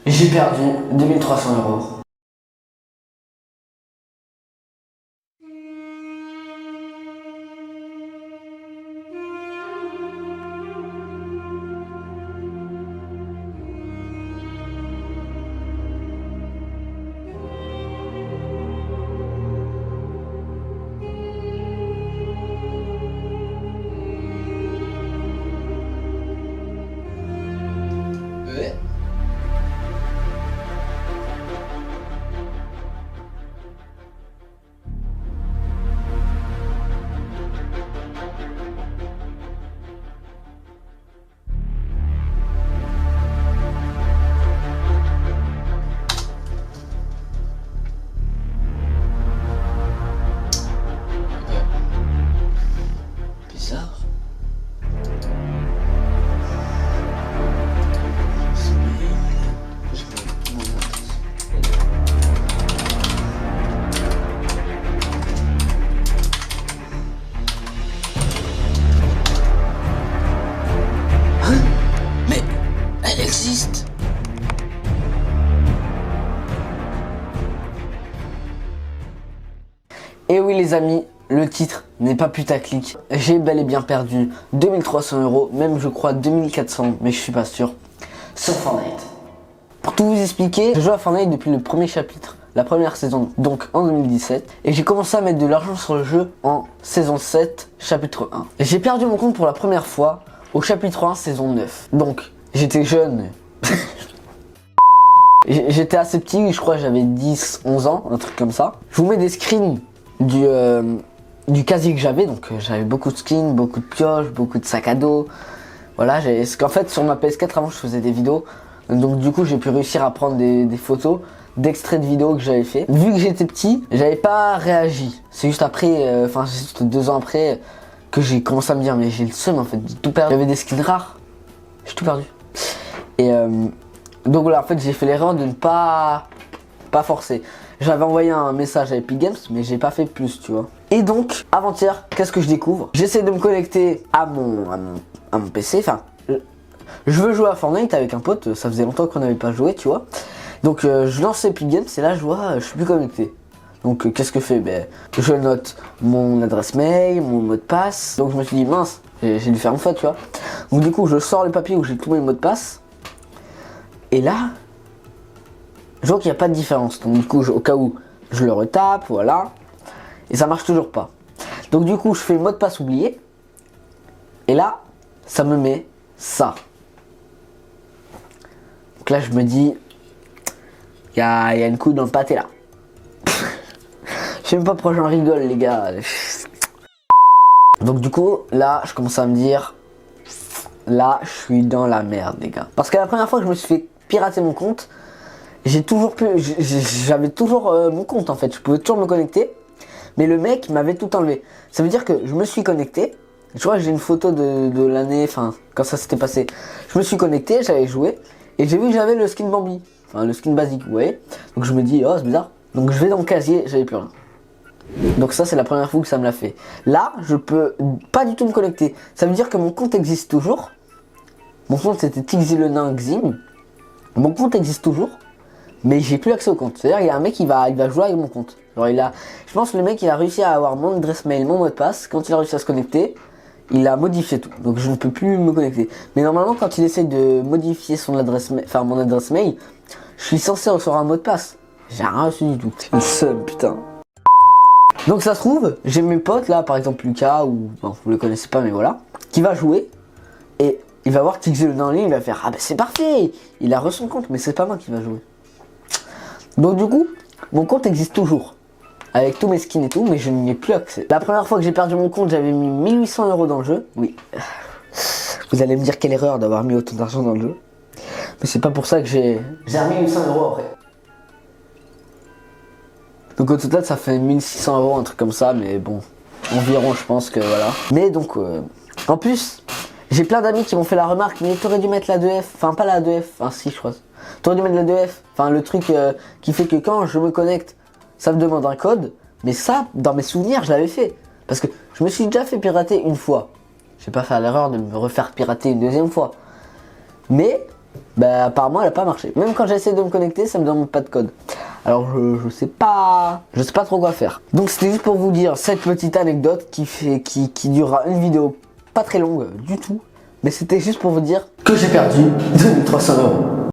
J'ai perdu 2300 €. Bizarre. Hein? Mais elle existe. Et oui les amis, le titre n'est pas putaclic. J'ai bel et bien perdu 2300 €, même je crois 2400, mais je suis pas sûr, sur Fortnite. Pour tout vous expliquer, je joue à Fortnite depuis le premier chapitre, la première saison, donc en 2017. Et j'ai commencé à mettre de l'argent sur le jeu en saison 7, chapitre 1. J'ai perdu mon compte pour la première fois au chapitre 1, saison 9. Donc, j'étais jeune. J'étais assez petit, je crois que j'avais 10, 11 ans, un truc comme ça. Je vous mets des screens du casier que j'avais, donc j'avais beaucoup de skins, beaucoup de pioches, beaucoup de sacs à dos. Voilà, parce qu'en fait sur ma PS4 avant je faisais des vidéos, donc du coup j'ai pu réussir à prendre des photos d'extraits de vidéos que j'avais fait. Vu que j'étais petit, j'avais pas réagi. C'est juste après, enfin c'est juste 2 ans après que j'ai commencé à me dire mais j'ai le seum en fait de tout perdre. J'avais des skins rares, j'ai tout perdu. Et donc voilà, en fait j'ai fait l'erreur de ne pas forcer. J'avais envoyé un message à Epic Games, mais j'ai pas fait plus, tu vois. Et donc, avant-hier, qu'est-ce que je découvre? J'essaie de me connecter à mon PC, enfin, je veux jouer à Fortnite avec un pote, ça faisait longtemps qu'on n'avait pas joué, tu vois. Donc, je lance Epic Games et là, je vois, je suis plus connecté. Donc, qu'est-ce que je fais? Ben, je note mon adresse mail, mon mot de passe. Donc, je me suis dit, mince, j'ai dû faire une faute, tu vois. Donc, du coup, je sors le papier où j'ai tous mes mots de passe. Et là, je vois qu'il n'y a pas de différence, donc du coup au cas où je le retape, voilà, et ça marche toujours pas. Donc du coup je fais mot de passe oublié, et là ça me met ça. Donc là je me dis, il y a une couille dans le pâté là. Je sais même pas pourquoi j'en rigole les gars. Donc du coup là je commence à me dire, là je suis dans la merde les gars. Parce que la première fois que je me suis fait pirater mon compte, j'avais toujours mon compte en fait, je pouvais toujours me connecter, mais le mec m'avait tout enlevé. Ça veut dire que je me suis connecté, je crois que j'ai une photo de l'année, enfin quand ça s'était passé. Je me suis connecté, j'avais joué, et j'ai vu que j'avais le skin Bambi, enfin le skin basique, vous voyez. Donc je me dis, oh c'est bizarre, donc je vais dans le casier, j'avais plus rien. Donc ça c'est la première fois que ça me l'a fait. Là je peux pas du tout me connecter, ça veut dire que mon compte existe toujours. Mon compte c'était Tixi le nain Xim, mon compte existe toujours, mais j'ai plus accès au compte. C'est-à-dire il y a un mec qui va jouer avec mon compte. Genre je pense que le mec il a réussi à avoir mon adresse mail, mon mot de passe. Quand il a réussi à se connecter, il a modifié tout. Donc je ne peux plus me connecter. Mais normalement quand il essaie de modifier son adresse mail, enfin mon adresse mail, je suis censé recevoir un mot de passe. J'ai rien reçu du tout. C'est le seum, putain. Donc ça se trouve, j'ai mes potes là, par exemple Lucas, ou bon, vous le connaissez pas mais voilà, qui va jouer et il va voir Tixi le nain en ligne, il va faire ah bah c'est parfait, il a reçu son compte, mais c'est pas moi qui va jouer. Donc du coup, mon compte existe toujours, avec tous mes skins et tout, mais je n'y ai plus accès. La première fois que j'ai perdu mon compte, j'avais mis 1800 € dans le jeu. Oui, vous allez me dire quelle erreur d'avoir mis autant d'argent dans le jeu. Mais c'est pas pour ça que j'ai remis 800 € après. Donc au total ça fait 1600 €, un truc comme ça, mais bon, environ je pense que voilà. Mais donc, en plus, j'ai plein d'amis qui m'ont fait la remarque, mais t'aurais dû mettre la 2F, enfin pas la 2F, enfin si je crois. T'aurais dû mettre la 2F, enfin le truc qui fait que quand je me connecte, ça me demande un code. Mais ça, dans mes souvenirs, je l'avais fait. Parce que je me suis déjà fait pirater une fois. Je vais pas faire l'erreur de me refaire pirater une deuxième fois. Mais Bah apparemment elle a pas marché. Même quand j'essaie de me connecter, ça me demande pas de code. Alors je sais pas trop quoi faire. Donc c'était juste pour vous dire cette petite anecdote qui durera une vidéo pas très longue du tout. Mais c'était juste pour vous dire que j'ai perdu 2300 €.